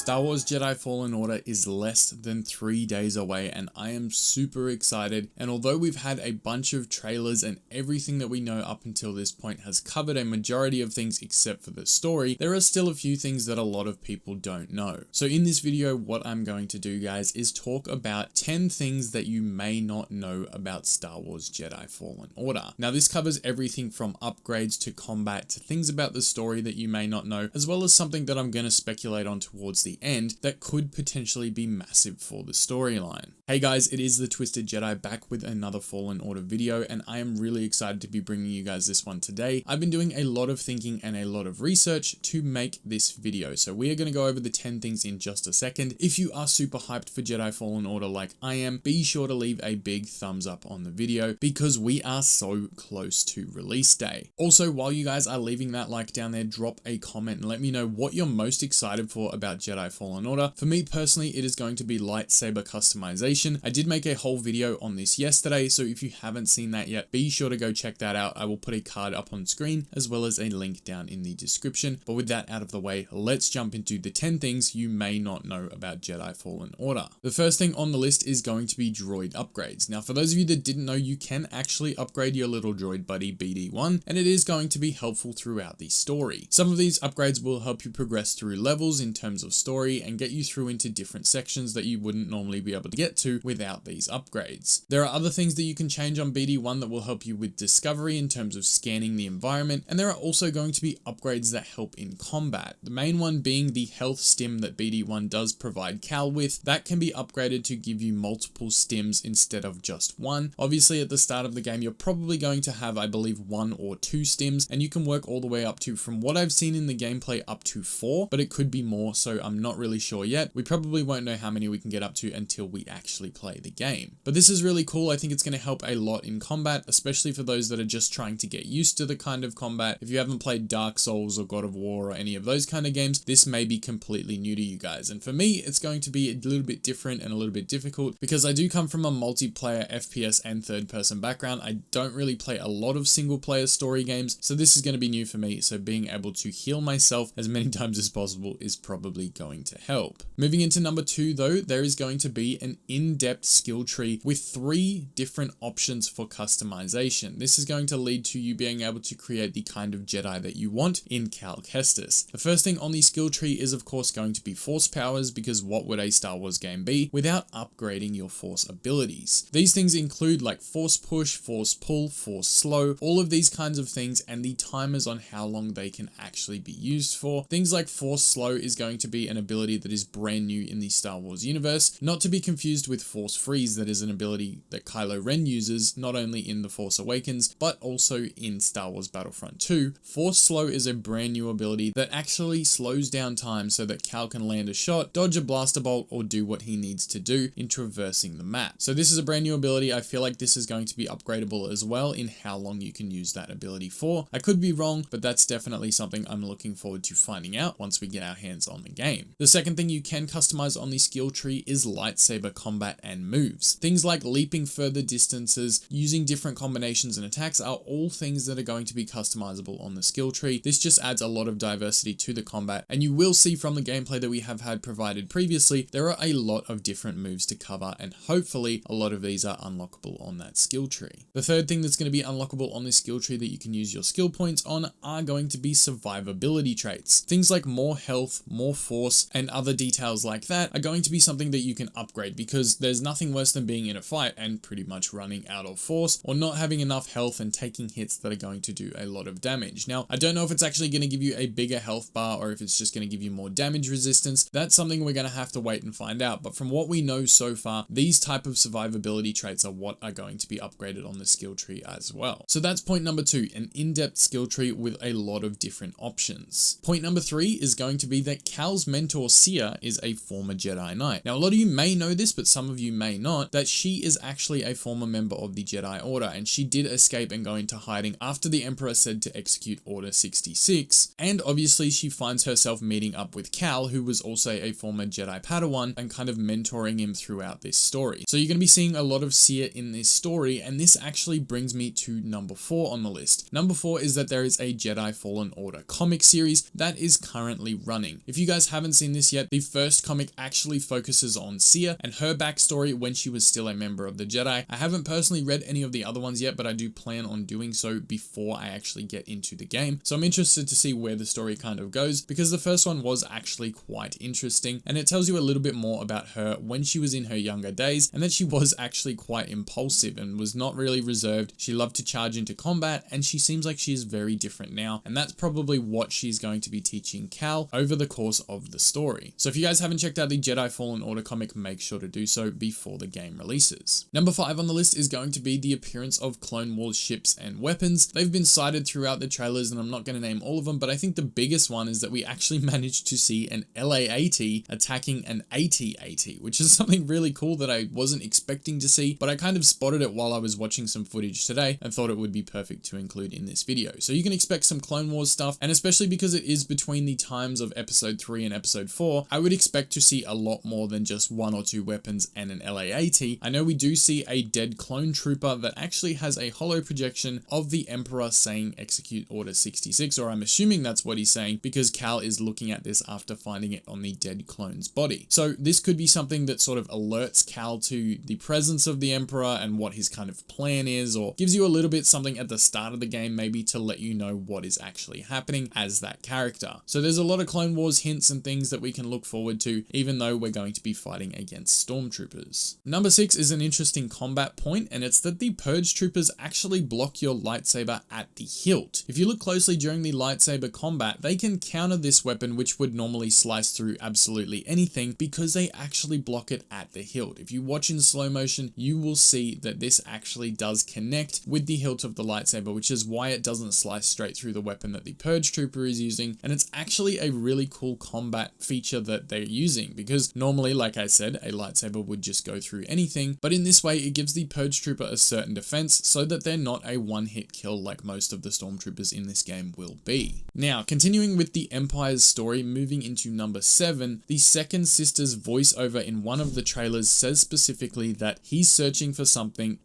Star Wars Jedi Fallen Order is less than 3 days away and I am super excited, and although we've had a bunch of trailers and everything that we know up until this point has covered a majority of things except for the story, there are still a few things that a lot of people don't know. So in this video, what I'm going to do, guys, is talk about 10 things that you may not know about Star Wars Jedi Fallen Order. Now this covers everything from upgrades to combat to things about the story that you may not know, as well as something that I'm going to speculate on towards the end that could potentially be massive for the storyline. Hey guys, it is the Twisted Jedi back with another Fallen Order video, and I am really excited to be bringing you guys this one today. I've been doing a lot of thinking and a lot of research to make this video, so we are going to go over the 10 things in just a second. If you are super hyped for Jedi Fallen Order like I am, be sure to leave a big thumbs up on the video because we are so close to release day. Also, while you guys are leaving that like down there, drop a comment and let me know what you're most excited for about Jedi Fallen Order. For me personally, it is going to be lightsaber customization. I did make a whole video on this yesterday, so if you haven't seen that yet, be sure to go check that out. I will put a card up on screen as well as a link down in the description. But with that out of the way, let's jump into the 10 things you may not know about Jedi Fallen Order. The first thing on the list is going to be droid upgrades. Now, for those of you that didn't know, you can actually upgrade your little droid buddy BD1, and it is going to be helpful throughout the story. Some of these upgrades will help you progress through levels in terms of story and get you through into different sections that you wouldn't normally be able to get to without these upgrades. There are other things that you can change on BD1 that will help you with discovery in terms of scanning the environment, and there are also going to be upgrades that help in combat. The main one being the health stim that BD1 does provide Cal with. That can be upgraded to give you multiple stims instead of just one. Obviously at the start of the game you're probably going to have, I believe, 1 or 2 stims, and you can work all the way up to, from what I've seen in the gameplay, up to 4, but it could be more, so I'm not really sure yet. We probably won't know how many we can get up to until we actually play the game. But this is really cool. I think it's going to help a lot in combat, especially for those that are just trying to get used to the kind of combat. If you haven't played Dark Souls or God of War or any of those kind of games, this may be completely new to you guys. And for me, it's going to be a little bit different and a little bit difficult because I do come from a multiplayer FPS and third-person background. I don't really play a lot of single-player story games, so this is going to be new for me. So being able to heal myself as many times as possible is probably going to help. Moving into number 2 though, there is going to be an in-depth skill tree with 3 different options for customization. This is going to lead to you being able to create the kind of Jedi that you want in Cal Kestis. The first thing on the skill tree is of course going to be force powers, because what would a Star Wars game be without upgrading your force abilities? These things include like force push, force pull, force slow, all of these kinds of things, and the timers on how long they can actually be used for. Things like force slow is going to be an ability that is brand new in the Star Wars universe, not to be confused with force freeze, that is an ability that Kylo Ren uses not only in The Force Awakens but also in Star Wars Battlefront 2. Force slow is a brand new ability that actually slows down time so that Cal can land a shot, dodge a blaster bolt, or do what he needs to do in traversing the map. So this is a brand new ability. I feel like this is going to be upgradable as well in how long you can use that ability for. I could be wrong, but that's definitely something I'm looking forward to finding out once we get our hands on the game. The second thing you can customize on the skill tree is lightsaber combat and moves. Things like leaping further distances, using different combinations and attacks are all things that are going to be customizable on the skill tree. This just adds a lot of diversity to the combat, and you will see from the gameplay that we have had provided previously, there are a lot of different moves to cover, and hopefully a lot of these are unlockable on that skill tree. The third thing that's going to be unlockable on this skill tree that you can use your skill points on are going to be survivability traits. Things like more health, more force, and other details like that are going to be something that you can upgrade, because there's nothing worse than being in a fight and pretty much running out of force or not having enough health and taking hits that are going to do a lot of damage. Now, I don't know if it's actually going to give you a bigger health bar or if it's just going to give you more damage resistance. That's something we're going to have to wait and find out. But from what we know so far, these type of survivability traits are what are going to be upgraded on the skill tree as well. So that's point number 2, an in-depth skill tree with a lot of different options. Point number 3 is going to be that Cal's mentor CERE is a former Jedi Knight. Now, a lot of you may know this, but some of you may not, that she is actually a former member of the Jedi Order, and she did escape and go into hiding after the Emperor said to execute Order 66. And obviously she finds herself meeting up with Cal, who was also a former Jedi Padawan, and kind of mentoring him throughout this story. So you're going to be seeing a lot of CERE in this story, and this actually brings me to number 4 on the list. Number 4 is that there is a Jedi Fallen Order comic series that is currently running. If you guys haven't haven't seen this yet, the first comic actually focuses on CERE and her backstory when she was still a member of the Jedi. I haven't personally read any of the other ones yet, but I do plan on doing so before I actually get into the game. So I'm interested to see where the story kind of goes, because the first one was actually quite interesting, and it tells you a little bit more about her when she was in her younger days, and that she was actually quite impulsive and was not really reserved. She loved to charge into combat, and she seems like she is very different now, and that's probably what she's going to be teaching Cal over the course of the story. So if you guys haven't checked out the Jedi Fallen Order comic, make sure to do so before the game releases. Number 5 on the list is going to be the appearance of Clone Wars ships and weapons. They've been cited throughout the trailers, and I'm not going to name all of them, but I think the biggest one is that we actually managed to see an LA-AT attacking an AT-AT, which is something really cool that I wasn't expecting to see, but I kind of spotted it while I was watching some footage today and thought it would be perfect to include in this video. So you can expect some Clone Wars stuff, and especially because it is between the times of episode 3 and episode 4, I would expect to see a lot more than just 1 or 2 weapons and an LA-AT. I know we do see a dead clone trooper that actually has a holo projection of the Emperor saying execute Order 66, or I'm assuming that's what he's saying because Cal is looking at this after finding it on the dead clone's body. So this could be something that sort of alerts Cal to the presence of the Emperor and what his kind of plan is, or gives you a little bit something at the start of the game maybe to let you know what is actually happening as that character. So there's a lot of Clone Wars hints and things that we can look forward to, even though we're going to be fighting against stormtroopers. Number 6 is an interesting combat point, and it's that the Purge Troopers actually block your lightsaber at the hilt. If you look closely during the lightsaber combat, they can counter this weapon, which would normally slice through absolutely anything, because they actually block it at the hilt. If you watch in slow motion, you will see that this actually does connect with the hilt of the lightsaber, which is why it doesn't slice straight through the weapon that the Purge Trooper is using. And it's actually a really cool combat feature that they're using, because normally, like I said, a lightsaber would just go through anything, but in this way it gives the Purge Trooper a certain defense so that they're not a one-hit kill like most of the stormtroopers in this game will be. Now, continuing with the Empire's story, moving into number 7, the second sister's voiceover in one of the trailers says specifically that he's searching for something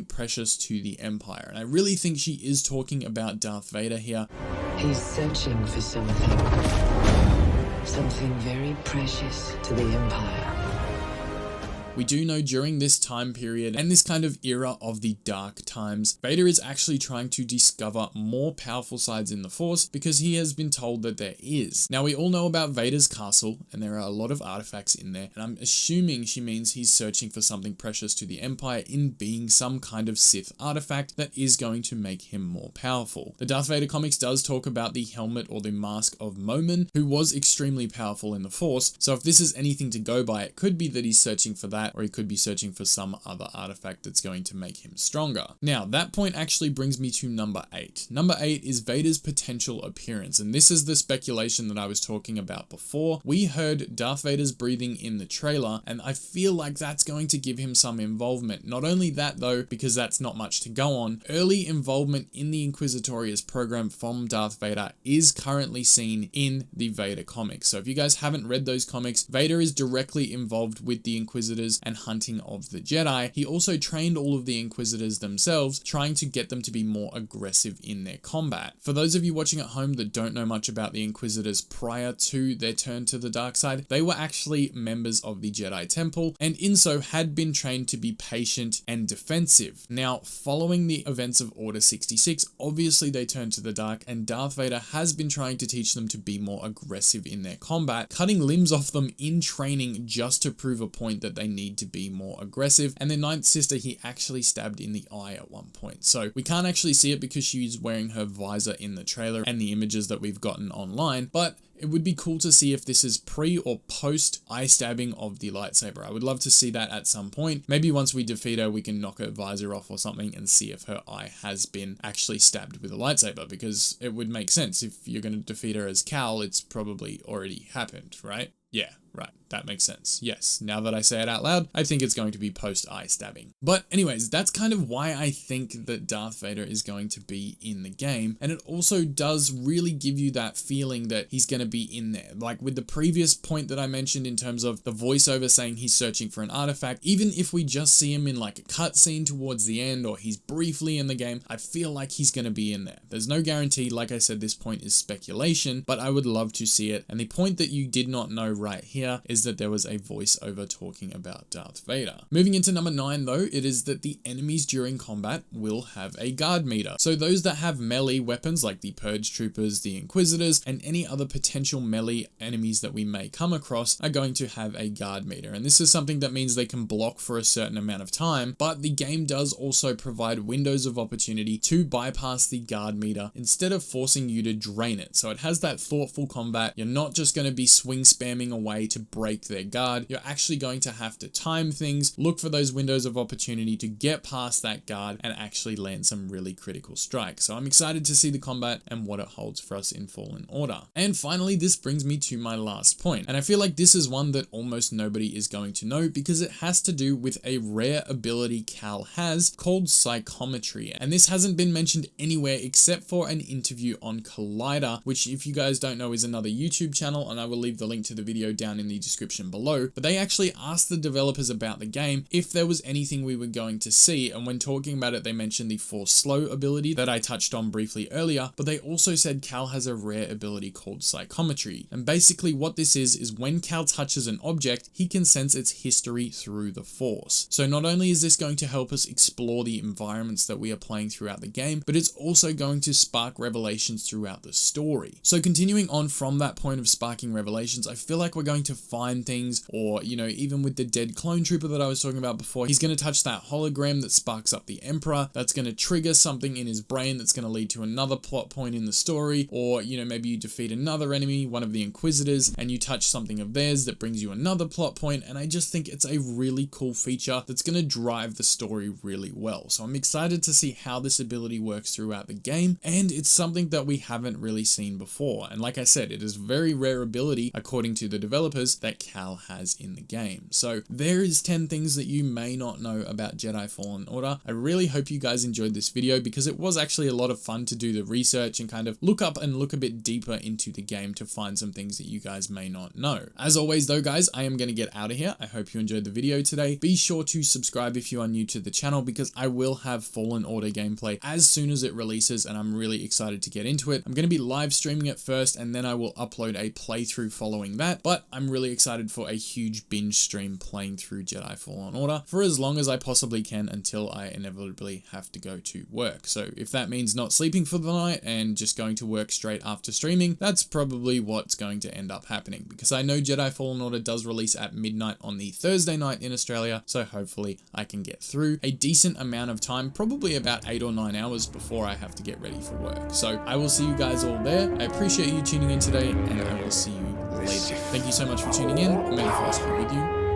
precious to the Empire, and I really think she is talking about Darth Vader here. He's searching for something very precious to the Empire. We do know during this time period and this kind of era of the dark times, Vader is actually trying to discover more powerful sides in the Force because he has been told that there is. Now, we all know about Vader's castle, and there are a lot of artifacts in there, and I'm assuming she means he's searching for something precious to the Empire in being some kind of Sith artifact that is going to make him more powerful. The Darth Vader comics does talk about the helmet or the mask of Momin, who was extremely powerful in the Force, so if this is anything to go by, it could be that he's searching for that, or he could be searching for some other artifact that's going to make him stronger. Now, that point actually brings me to number 8. Number 8 is Vader's potential appearance, and this is the speculation that I was talking about before. We heard Darth Vader's breathing in the trailer, and I feel like that's going to give him some involvement. Not only that though, because that's not much to go on, early involvement in the Inquisitorius program from Darth Vader is currently seen in the Vader comics. So if you guys haven't read those comics, Vader is directly involved with the Inquisitors and hunting of the Jedi. He also trained all of the Inquisitors themselves, trying to get them to be more aggressive in their combat. For those of you watching at home that don't know much about the Inquisitors prior to their turn to the dark side, they were actually members of the Jedi Temple, and in so had been trained to be patient and defensive. Now, following the events of Order 66, obviously they turned to the dark, and Darth Vader has been trying to teach them to be more aggressive in their combat, cutting limbs off them in training just to prove a point that they need to be more aggressive. And their ninth sister he actually stabbed in the eye at one point. So we can't actually see it because she's wearing her visor in the trailer and the images that we've gotten online, but it would be cool to see if this is pre or post eye stabbing of the lightsaber. I would love to see that at some point. Maybe once we defeat her, we can knock her visor off or something and see if her eye has been actually stabbed with a lightsaber, because it would make sense. If you're going to defeat her as Cal, it's probably already happened, right? Yeah, right. That makes sense. Yes, now that I say it out loud, I think it's going to be post-eye stabbing. But anyways, that's kind of why I think that Darth Vader is going to be in the game. And it also does really give you that feeling that he's going to be in there. Like with the previous point that I mentioned in terms of the voiceover saying he's searching for an artifact, even if we just see him in like a cutscene towards the end or he's briefly in the game, I feel like he's going to be in there. There's no guarantee. Like I said, this point is speculation, but I would love to see it. And the point that you did not know right here is that there was a voiceover talking about Darth Vader. Moving into number 9 though, it is that the enemies during combat will have a guard meter. So those that have melee weapons like the Purge Troopers, the Inquisitors, and any other potential melee enemies that we may come across are going to have a guard meter. And this is something that means they can block for a certain amount of time, but the game does also provide windows of opportunity to bypass the guard meter instead of forcing you to drain it. So it has that thoughtful combat. You're not just going to be swing spamming away to break their guard. You're actually going to have to time things, look for those windows of opportunity to get past that guard and actually land some really critical strikes. So I'm excited to see the combat and what it holds for us in Fallen Order. And finally, this brings me to my last point. And I feel like this is one that almost nobody is going to know because it has to do with a rare ability Cal has called psychometry. And this hasn't been mentioned anywhere except for an interview on Collider, which if you guys don't know is another YouTube channel, and I will leave the link to the video down in the description below. But they actually asked the developers about the game if there was anything we were going to see, and when talking about it they mentioned the Force Slow ability that I touched on briefly earlier, but they also said Cal has a rare ability called psychometry. And basically what this is when Cal touches an object, he can sense its history through the Force. So not only is this going to help us explore the environments that we are playing throughout the game, but it's also going to spark revelations throughout the story. So continuing on from that point of sparking revelations, I feel like we're going to find things, or you know, even with the dead clone trooper that I was talking about before, he's going to touch that hologram that sparks up the Emperor. That's going to trigger something in his brain that's going to lead to another plot point in the story, or you know, maybe you defeat another enemy, one of the Inquisitors, and you touch something of theirs that brings you another plot point. And I just think it's a really cool feature that's going to drive the story really well. So I'm excited to see how this ability works throughout the game, and it's something that we haven't really seen before. And like I said, it is a very rare ability according to the developers that Cal has in the game. So there is 10 things that you may not know about Jedi Fallen Order. I really hope you guys enjoyed this video because it was actually a lot of fun to do the research and kind of look up and look a bit deeper into the game to find some things that you guys may not know. As always though guys, I am going to get out of here. I hope you enjoyed the video today. Be sure to subscribe if you are new to the channel because I will have Fallen Order gameplay as soon as it releases, and I'm really excited to get into it. I'm going to be live streaming it first and then I will upload a playthrough following that, but I'm really excited for a huge binge stream playing through Jedi Fallen Order for as long as I possibly can until I inevitably have to go to work. So if that means not sleeping for the night and just going to work straight after streaming, that's probably what's going to end up happening because I know Jedi Fallen Order does release at midnight on the Thursday night in Australia, so hopefully I can get through a decent amount of time, probably about 8 or 9 hours before I have to get ready for work. So I will see you guys all there. I appreciate you tuning in today, and I will see you later. Thank you so much for tuning in. May the Force be with you.